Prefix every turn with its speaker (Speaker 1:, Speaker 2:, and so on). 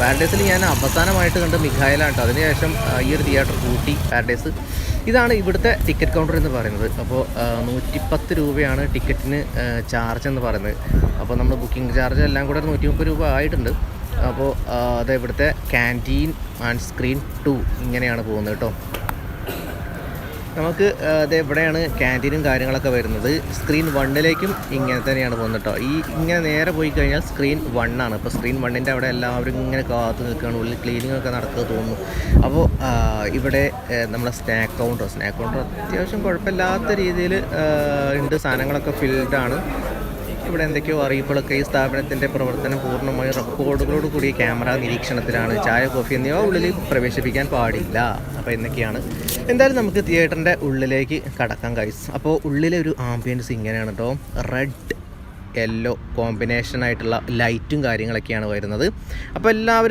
Speaker 1: പാരഡൈസിൽ ഞാൻ അവസാനമായിട്ട് കണ്ട മിഖായലാണ് കേട്ടോ. അതിനുശേഷം ഈ ഒരു തിയേറ്റർ കൂട്ടി പാരഡൈസ്. ഇതാണ് ഇവിടുത്തെ ടിക്കറ്റ് കൗണ്ടർ എന്ന് പറയുന്നത്. അപ്പോൾ 110 രൂപയാണ് ടിക്കറ്റിന് ചാർജ് എന്ന് പറയുന്നത്. അപ്പോൾ നമ്മൾ ബുക്കിംഗ് ചാർജ് എല്ലാം കൂടെ 130 രൂപ ആയിട്ടുണ്ട്. അപ്പോൾ അത് ഇവിടുത്തെ ക്യാൻറ്റീൻ ആൻഡ് സ്ക്രീൻ 2 ഇങ്ങനെയാണ് പോകുന്നത് കേട്ടോ. നമുക്ക് അത് എവിടെയാണ് ക്യാൻറ്റീനും കാര്യങ്ങളൊക്കെ വരുന്നത്. സ്ക്രീൻ 1ലേക്കും ഇങ്ങനെ തന്നെയാണ് പോകുന്നത് കേട്ടോ. ഇങ്ങനെ നേരെ പോയി കഴിഞ്ഞാൽ സ്ക്രീൻ 1 ആണ്. ഇപ്പോൾ സ്ക്രീൻ 1ൻ്റെ അവിടെ എല്ലാവരും ഇങ്ങനെ കാത്തു നിൽക്കുകയാണ്. ഉള്ളിൽ ക്ലീനിങ് ഒക്കെ നടക്കുക തോന്നുന്നു. അപ്പോൾ ഇവിടെ നമ്മളെ സ്നാക്ക് കൗണ്ടർ അത്യാവശ്യം കുഴപ്പമില്ലാത്ത രീതിയിൽ ഉണ്ട്. സാധനങ്ങളൊക്കെ ഫിൽഡാണ്. ഇവിടെ എന്തൊക്കെയോ അറിയിപ്പുകളൊക്കെ. ഈ സ്ഥാപനത്തിൻ്റെ പ്രവർത്തനം പൂർണ്ണമായും റെക്കോർഡുകളോട് കൂടിയ ക്യാമറ നിരീക്ഷണത്തിലാണ്. ചായ, കോഫി എന്നിവ ഉള്ളിൽ പ്രവേശിപ്പിക്കാൻ പാടില്ല. അപ്പോൾ എന്നൊക്കെയാണ്. എന്തായാലും നമുക്ക് തിയേറ്ററിൻ്റെ ഉള്ളിലേക്ക് കടക്കാം ഗൈസ്. അപ്പോൾ ഉള്ളിലെ ഒരു ആംബിയൻസ് ഇങ്ങനെയാണ് കേട്ടോ. റെഡ് യെല്ലോ കോമ്പിനേഷനായിട്ടുള്ള ലൈറ്റും കാര്യങ്ങളൊക്കെയാണ് വരുന്നത്. അപ്പോൾ എല്ലാവരും